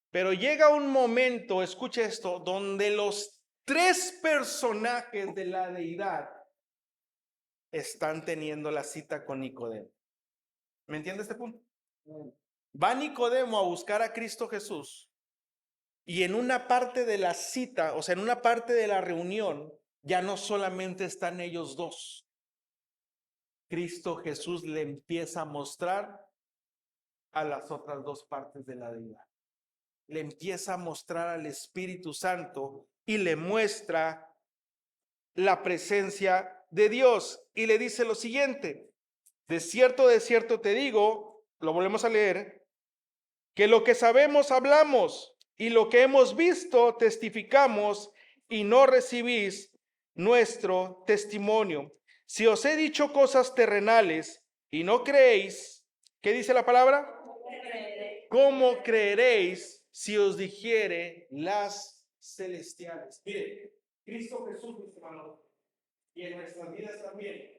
pero llega un momento, escuche esto, donde los tres personajes de la deidad están teniendo la cita con Nicodemo. ¿Me entiende este punto? Va Nicodemo a buscar a Cristo Jesús y en una parte de la cita, o sea, en una parte de la reunión, ya no solamente están ellos dos. Cristo Jesús le empieza a mostrar a las otras dos partes de la deidad. Le empieza a mostrar al Espíritu Santo y le muestra la presencia de Dios. Y le dice lo siguiente, de cierto te digo, lo volvemos a leer, que lo que sabemos hablamos y lo que hemos visto testificamos y no recibís nuestro testimonio. Si os he dicho cosas terrenales y no creéis, ¿qué dice la palabra? ¿Cómo creeréis si os dijere las celestiales? Mire, Cristo Jesús, mi hermano, y en nuestras vidas también.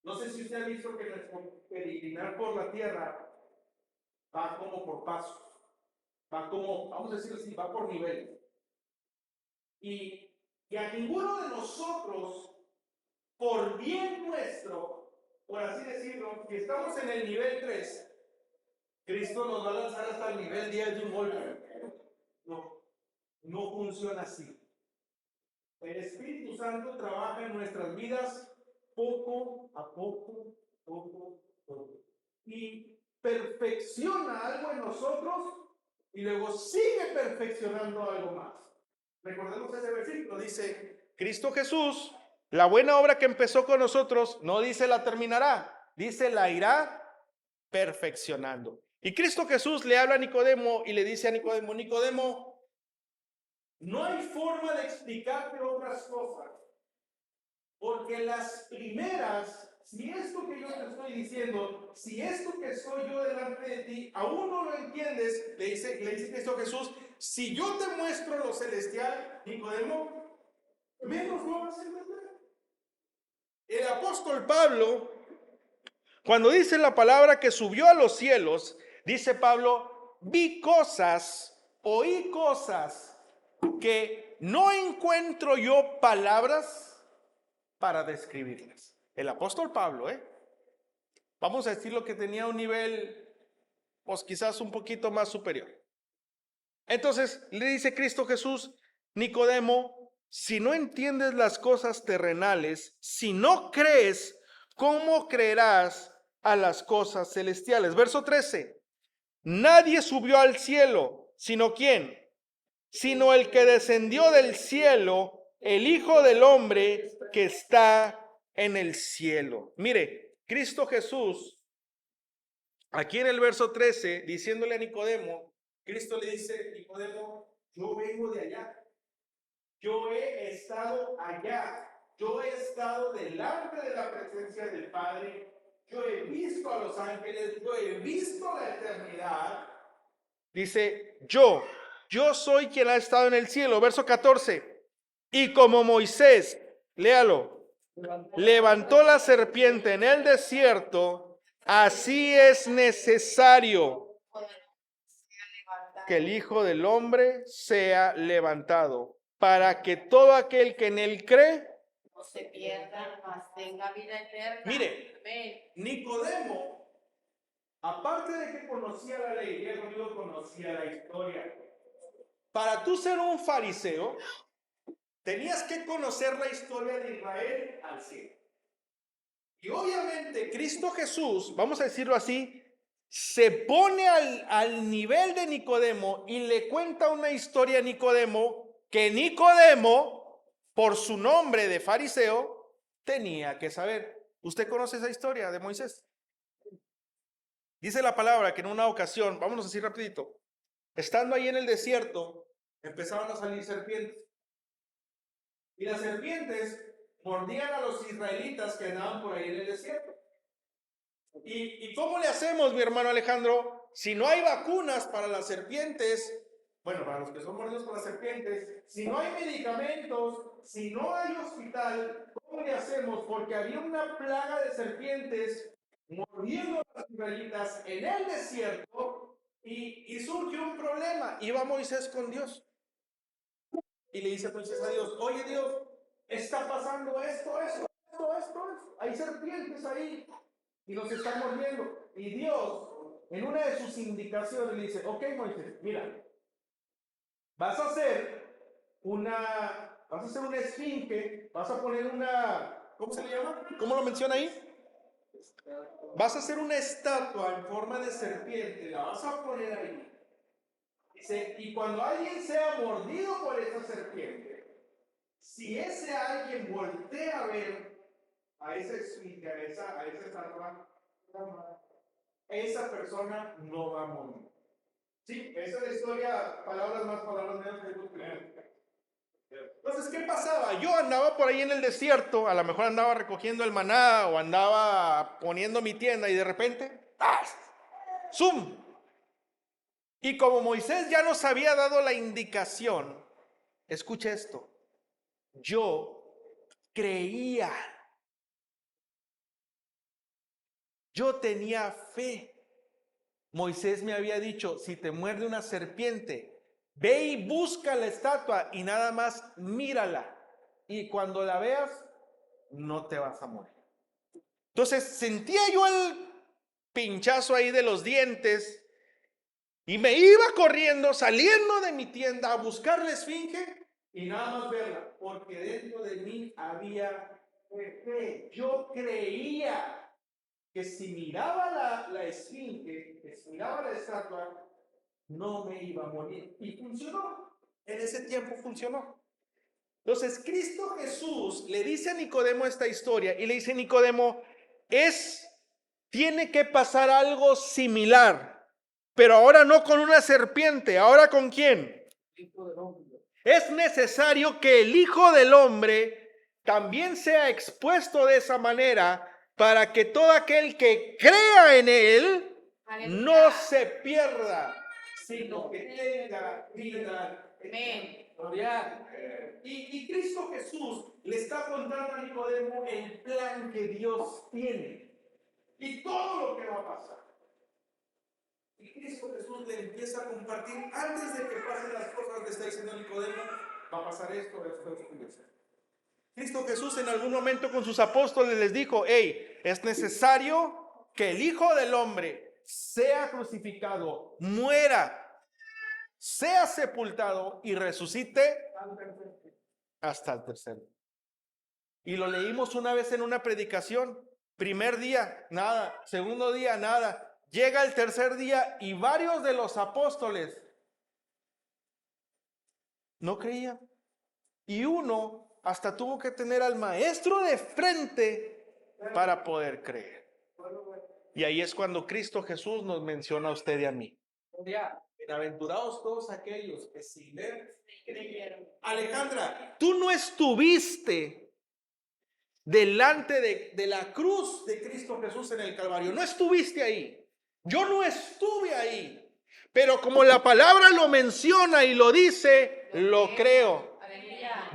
No sé si usted ha visto que nuestro peregrinar por la tierra va como por pasos, va como, vamos a decirlo así, va por niveles. Y a ninguno de nosotros, por bien nuestro, por así decirlo, si estamos en el nivel 3, Cristo nos va a lanzar hasta el nivel 10 de un golpe. No funciona así. El Espíritu Santo trabaja en nuestras vidas poco a poco, poco. Y perfecciona algo en nosotros y luego sigue perfeccionando algo más. Recordemos ese versículo, dice, Cristo Jesús, la buena obra que empezó con nosotros, no dice la terminará, dice la irá perfeccionando. Y Cristo Jesús le habla a Nicodemo y le dice a Nicodemo, Nicodemo, no hay forma de explicarte otras cosas, porque las primeras, si esto que yo te estoy diciendo, si esto que soy yo delante de ti, aún no lo entiendes, le dice Cristo Jesús, si yo te muestro lo celestial, Nicodemo, menos lo vas a entender. El apóstol Pablo, cuando dice la palabra que subió a los cielos, dice Pablo, vi cosas, oí cosas que no encuentro yo palabras para describirlas. El apóstol Pablo, vamos a decirlo que tenía un nivel pues quizás un poquito más superior. Entonces le dice Cristo Jesús, Nicodemo, si no entiendes las cosas terrenales, si no crees, ¿cómo creerás a las cosas celestiales? Verso 13, nadie subió al cielo, sino ¿quién? Sino el que descendió del cielo, el Hijo del Hombre que está en el cielo. Mire, Cristo Jesús, aquí en el verso 13, diciéndole a Nicodemo, Cristo le dice, Nicodemo, yo vengo de allá, yo he estado allá, yo he estado delante de la presencia del Padre, yo he visto a los ángeles, yo he visto la eternidad. Dice, yo soy quien ha estado en el cielo. Verso 14, y como Moisés, léalo, levantó la serpiente en el desierto, así es necesario que el Hijo del Hombre sea levantado, para que todo aquel que en él cree No se pierda, mas tenga vida eterna. Mire, Amén. Nicodemo, aparte de que conocía la ley, él no conocía la historia. Para tú ser un fariseo, tenías que conocer la historia de Israel al 100. Y obviamente Cristo Jesús, vamos a decirlo así, se pone al nivel de Nicodemo y le cuenta una historia a Nicodemo que Nicodemo, por su nombre de fariseo, tenía que saber. ¿Usted conoce esa historia de Moisés? Dice la palabra que en una ocasión, vámonos así rapidito, estando ahí en el desierto, empezaron a salir serpientes. Y las serpientes mordían a los israelitas que andaban por ahí en el desierto. ¿Y cómo le hacemos, mi hermano Alejandro? Si no hay vacunas para las serpientes, bueno, para los que son mordidos por las serpientes, si no hay medicamentos, si no hay hospital, ¿cómo le hacemos? Porque había una plaga de serpientes mordiendo a los israelitas en el desierto y surgió un problema. Iba Moisés con Dios y le dice Moisés a Dios, oye Dios, está pasando esto. Hay serpientes ahí y los están mordiendo. Y Dios, en una de sus indicaciones, le dice, ok Moisés, mira, vas a hacer una esfinge, vas a poner una, ¿cómo se le llama? ¿Cómo lo menciona ahí? Vas a hacer una estatua en forma de serpiente, la vas a poner ahí. Dice, y cuando alguien sea mordido por esa serpiente, si ese alguien voltea a ver a esa esfinge, a esa estatua, esa persona no va a morir. Sí, esa es la historia, palabras más, palabras menos. Entonces, ¿qué pasaba? Yo andaba por ahí en el desierto, a lo mejor andaba recogiendo el maná o andaba poniendo mi tienda y de repente, ¡tas! ¡Zum! Y como Moisés ya nos había dado la indicación, escucha esto, yo creía, yo tenía fe. Moisés me había dicho, si te muerde una serpiente, ve y busca la estatua y nada más mírala. Y cuando la veas, no te vas a morir. Entonces sentía yo el pinchazo ahí de los dientes y me iba corriendo, saliendo de mi tienda a buscar la esfinge y nada más verla, porque dentro de mí había fe. Yo creía que si miraba la esfinge, que si miraba la estatua, no me iba a morir. Y funcionó. En ese tiempo funcionó. Entonces, Cristo Jesús le dice a Nicodemo esta historia y le dice, Nicodemo, tiene que pasar algo similar, pero ahora no con una serpiente, ahora ¿con quién? Es necesario que el Hijo del Hombre también sea expuesto de esa manera para que todo aquel que crea en él no se pierda, sino que tenga vida eterna. Y Cristo Jesús le está contando a Nicodemo el plan que Dios tiene y todo lo que va a pasar. Y Cristo Jesús le empieza a compartir antes de que pasen las cosas, le está diciendo a Nicodemo, va a pasar esto. Cristo Jesús en algún momento con sus apóstoles les dijo, hey, es necesario que el Hijo del Hombre sea crucificado, muera, sea sepultado y resucite hasta el tercer día. Y lo leímos una vez en una predicación. Primer día, nada. Segundo día, nada. Llega el tercer día y varios de los apóstoles no creían. Y uno hasta tuvo que tener al maestro de frente para poder creer. Y ahí es cuando Cristo Jesús nos menciona a usted y a mí. Bienaventurados todos aquellos que sin ver creyeron. Alejandra, tú no estuviste delante de la cruz de Cristo Jesús en el Calvario. No estuviste ahí. Yo no estuve ahí. Pero como la palabra lo menciona y lo dice, lo creo.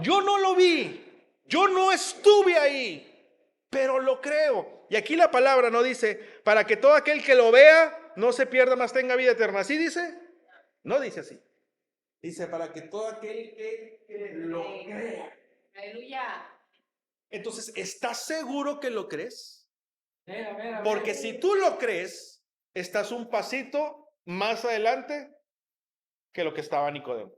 Yo no lo vi. Yo no estuve ahí. Pero lo creo. Y aquí la palabra no dice, para que todo aquel que lo vea no se pierda, mas tenga vida eterna. ¿Así dice? No dice así. Dice, para que todo aquel que lo crea. Aleluya. Entonces, ¿estás seguro que lo crees? Porque si tú lo crees, estás un pasito más adelante que lo que estaba Nicodemo.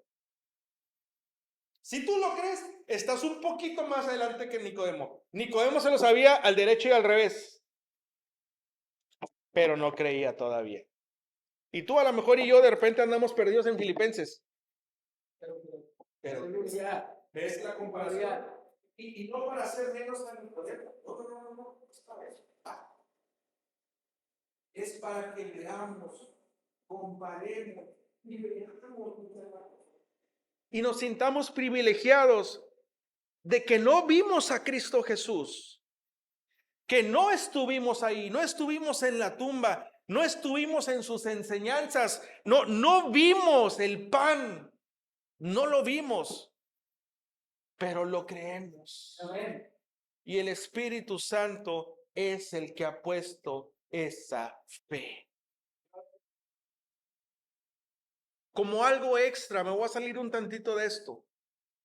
Si tú lo crees, estás un poquito más adelante que Nicodemo. Nicodemo se lo sabía al derecho y al revés, pero no creía todavía. Y tú a lo mejor y yo de repente andamos perdidos en Filipenses. Pero ¿ves la comparación? Y no para hacer menos a Nicodemo. No. Es para que veamos, comparemos y veamos. Y nos sintamos privilegiados de que no vimos a Cristo Jesús, que no estuvimos ahí, no estuvimos en la tumba, no estuvimos en sus enseñanzas, no vimos el pan, no lo vimos, pero lo creemos. Amén. Y el Espíritu Santo es el que ha puesto esa fe. Como algo extra, me voy a salir un tantito de esto.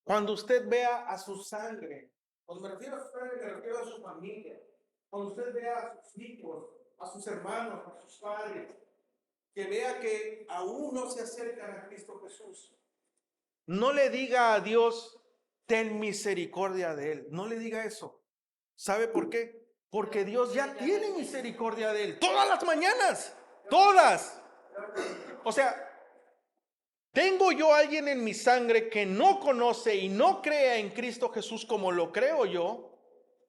Cuando usted vea a su sangre, cuando me refiero a su sangre, me refiero a su familia. Cuando usted vea a sus hijos, a sus hermanos, a sus padres, que vea que aún no se acercan a Cristo Jesús, no le diga a Dios, ten misericordia de él. No le diga eso. ¿Sabe por qué? Porque Dios ya tiene misericordia de él. Todas las mañanas. Todas. O sea, ¿tengo yo a alguien en mi sangre que no conoce y no crea en Cristo Jesús como lo creo yo?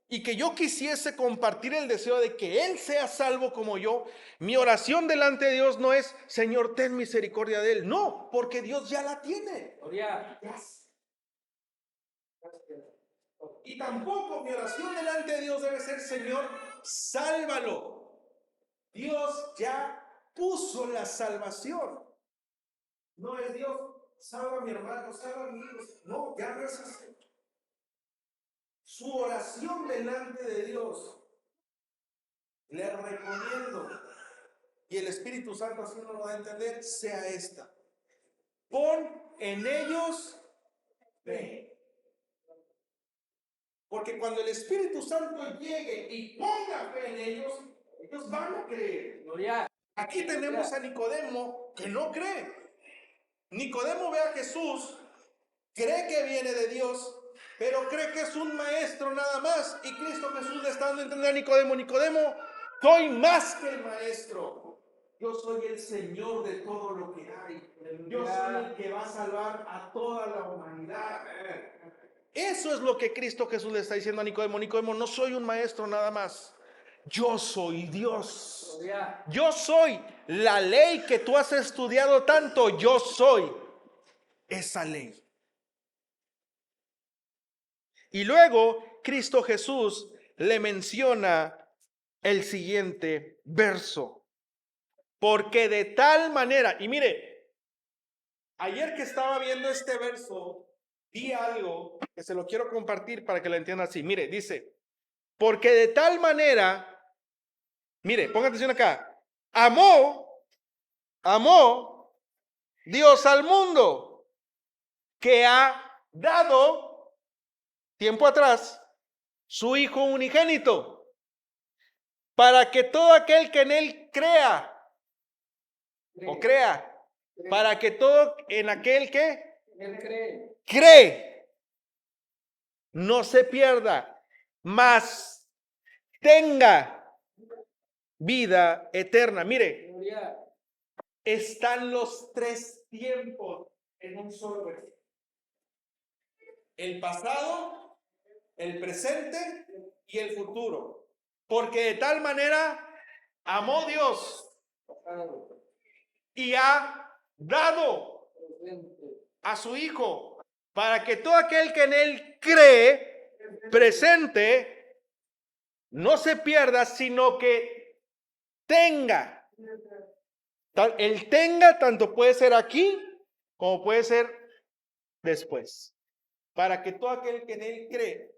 Y que yo quisiese compartir el deseo de que Él sea salvo como yo. Mi oración delante de Dios no es, Señor, ten misericordia de Él. No, porque Dios ya la tiene. Y tampoco mi oración delante de Dios debe ser, Señor, sálvalo. Dios ya puso la salvación. No es Dios, salva a mi hermano, salva a mi hijo. No, ya no es así. Su oración delante de Dios, le recomiendo, y el Espíritu Santo así nos lo va a entender, sea esta. Pon en ellos fe. Porque cuando el Espíritu Santo llegue y ponga fe en ellos, ellos van a creer. Aquí tenemos a Nicodemo que no cree. Nicodemo ve a Jesús, cree que viene de Dios, pero cree que es un maestro nada más. Y Cristo Jesús le está dando a entender a Nicodemo, Nicodemo, soy más que el maestro. Yo soy el Señor de todo lo que hay. Yo soy el que va a salvar a toda la humanidad. Eso es lo que Cristo Jesús le está diciendo a Nicodemo. Nicodemo, no soy un maestro nada más. Yo soy Dios. Yo soy la ley que tú has estudiado tanto. Yo soy esa ley. Y luego Cristo Jesús le menciona el siguiente verso. Porque de tal manera, y mire, ayer que estaba viendo este verso, vi algo que se lo quiero compartir para que lo entienda así. Mire, dice, porque de tal manera, mire, ponga atención acá, amó Dios al mundo, que ha dado, tiempo atrás, su Hijo unigénito, para que todo aquel que en Él crea o crea, para que todo en aquel que Él cree. cree no se pierda, mas tenga vida eterna. Mire, Gloria. están los tres tiempos en un solo versículo. El pasado, el presente y el futuro. Porque de tal manera amó Dios Pasado. y ha dado Presente. a su Hijo para que todo aquel que en él cree, presente, no se pierda, sino que tenga. El tenga tanto puede ser aquí como puede ser después. Para que todo aquel que en él cree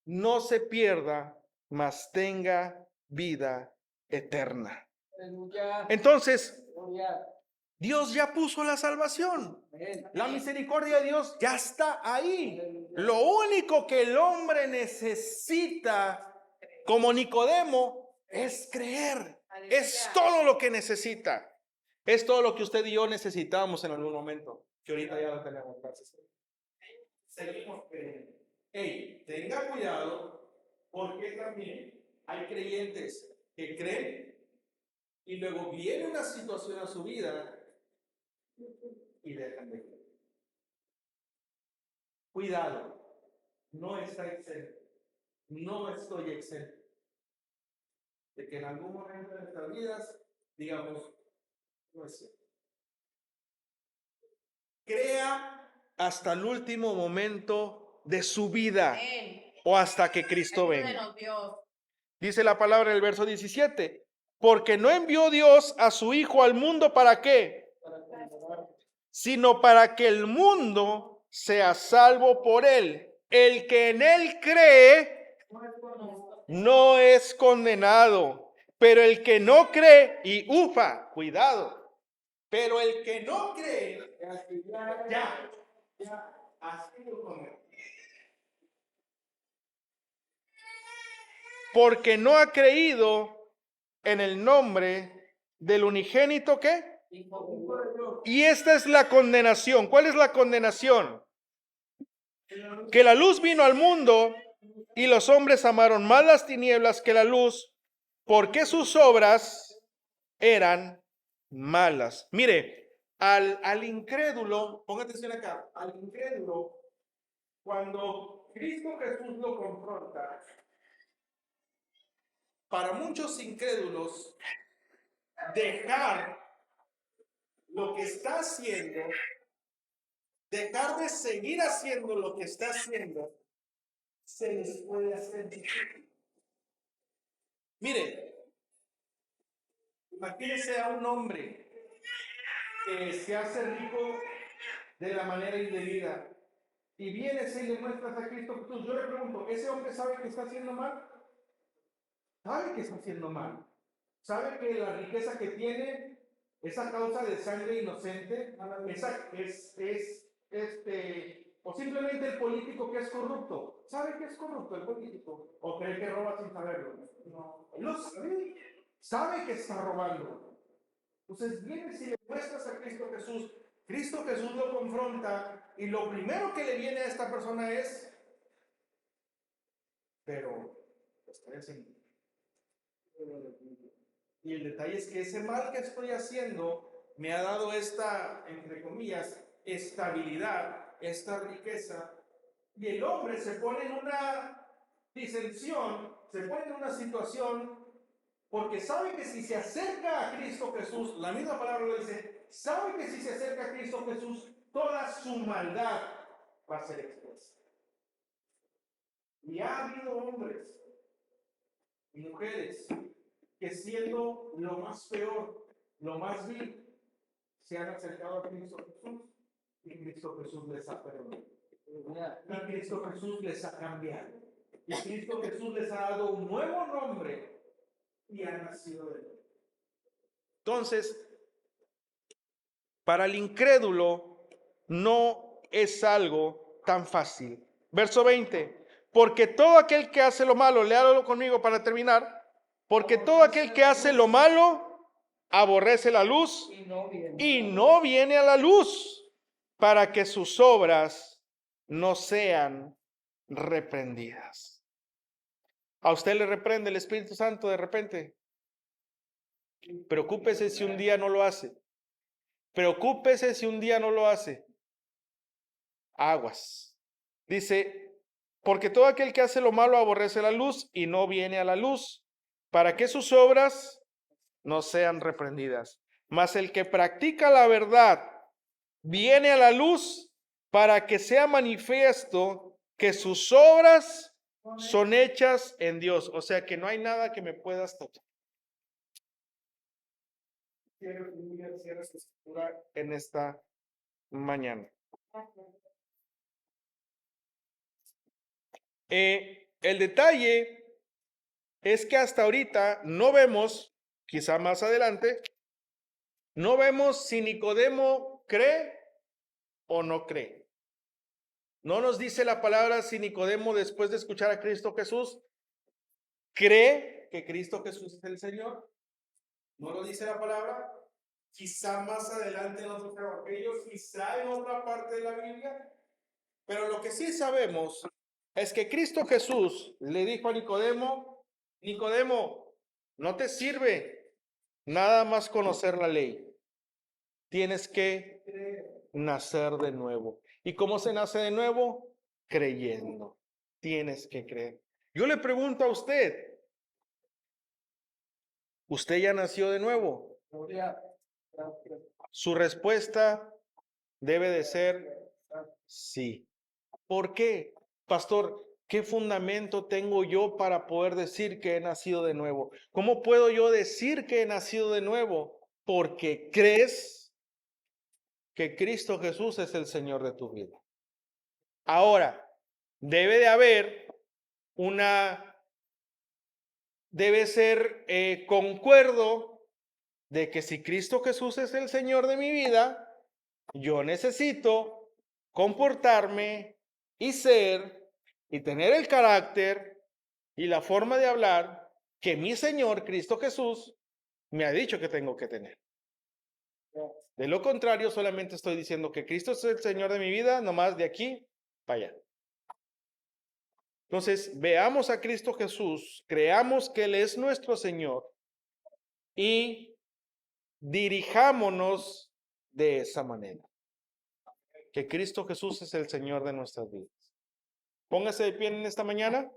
no se pierda, mas tenga vida eterna. Aleluya. Entonces, Gloria. Dios ya puso la salvación. Amén. La misericordia de Dios ya está ahí. Aleluya. Lo único que el hombre necesita, como Nicodemo, es creer. Es todo lo que necesita. Es todo lo que usted y yo necesitamos en algún momento. Que ahorita ya lo tenemos. Gracias. Seguimos creyendo. Hey, tenga cuidado, porque también hay creyentes que creen y luego viene una situación a su vida y dejan de creer. Cuidado, no está exento, no estoy exento de que en algún momento de nuestras vidas digamos, no es cierto. Crea hasta el último momento de su vida Amén. o hasta que Cristo venga. Ayúdenos, Dios. Dice la palabra en el verso 17, porque no envió Dios a su Hijo al mundo ¿para qué? Para condenar. Sino para que el mundo sea salvo por él. El que en él cree no es condenado, pero el que no cree, y cuidado, pero el que no cree, ya ha sido condenado. Porque no ha creído en el nombre del unigénito ¿qué? Hijo de Dios. Y esta es la condenación. ¿Cuál es la condenación? Que la luz vino al mundo y los hombres amaron más las tinieblas que la luz, porque sus obras eran malas. Mire, al incrédulo, ponga atención acá, al incrédulo, cuando Cristo Jesús lo confronta, para muchos incrédulos, dejar lo que está haciendo, dejar de seguir haciendo lo que está haciendo, se les puede hacer difícil. Mire, imagínese a un hombre que se hace rico de la manera indebida y vienes y le muestras a Cristo Jesús. Yo le pregunto, ¿ese hombre sabe que está haciendo mal? ¿Sabe que está haciendo mal? ¿Sabe que la riqueza que tiene es a causa de sangre inocente? O simplemente el político que es corrupto. ¿Sabe que es corrupto el político? ¿O cree que roba sin saberlo? No, él lo sabe. Sabe que está robando. Entonces vienes y le muestras a Cristo Jesús. Cristo Jesús lo confronta y lo primero que le viene a esta persona es, pero estoy haciendo. Y el detalle es que ese mal que estoy haciendo me ha dado esta, entre comillas, estabilidad, esta riqueza. Y el hombre se pone en una disensión, se pone en una situación, porque sabe que si se acerca a Cristo Jesús, la misma palabra lo dice, sabe que si se acerca a Cristo Jesús, toda su maldad va a ser expuesta. Y ha habido hombres y mujeres que siendo lo más peor, lo más vil, se han acercado a Cristo Jesús y Cristo Jesús les ha perdonado. Y Cristo Jesús les ha cambiado. Y Cristo Jesús les ha dado un nuevo nombre y han nacido de nuevo. Entonces, para el incrédulo no es algo tan fácil. Verso 20. Porque todo aquel que hace lo malo, léalo conmigo para terminar. Porque todo aquel que hace lo malo aborrece la luz y no viene. y no viene a la luz para que sus obras no sean reprendidas. ¿A usted le reprende el Espíritu Santo de repente? Preocúpese si un día no lo hace. Preocúpese si un día no lo hace. Aguas. Dice, porque todo aquel que hace lo malo aborrece la luz y no viene a la luz, para que sus obras no sean reprendidas. Mas el que practica la verdad viene a la luz para que sea manifiesto que sus obras son hechas en Dios. O sea que no hay nada que me pueda tocar. Quiero que Julia cierre su escritura en esta mañana. El detalle es que hasta ahorita no vemos, quizá más adelante, no vemos si Nicodemo cree o no cree. No nos dice la palabra si Nicodemo, después de escuchar a Cristo Jesús, cree que Cristo Jesús es el Señor. No lo dice la palabra. Quizá más adelante en otros evangelios, quizá en otra parte de la Biblia. Pero lo que sí sabemos es que Cristo Jesús le dijo a Nicodemo, Nicodemo, no te sirve nada más conocer la ley. Tienes que nacer de nuevo. ¿Y cómo se nace de nuevo? Creyendo. Tienes que creer. Yo le pregunto a usted, ¿usted ya nació de nuevo? Su respuesta debe de ser sí. ¿Por qué? Pastor, ¿qué fundamento tengo yo para poder decir que he nacido de nuevo? ¿Cómo puedo yo decir que he nacido de nuevo? Porque crees que Cristo Jesús es el Señor de tu vida. Ahora, debe de haber debe ser concuerdo de que si Cristo Jesús es el Señor de mi vida, yo necesito comportarme y ser y tener el carácter y la forma de hablar que mi Señor Cristo Jesús me ha dicho que tengo que tener. De lo contrario, solamente estoy diciendo que Cristo es el Señor de mi vida, nomás de aquí para allá. Entonces, veamos a Cristo Jesús, creamos que Él es nuestro Señor y dirijámonos de esa manera. Que Cristo Jesús es el Señor de nuestras vidas. Póngase de pie en esta mañana.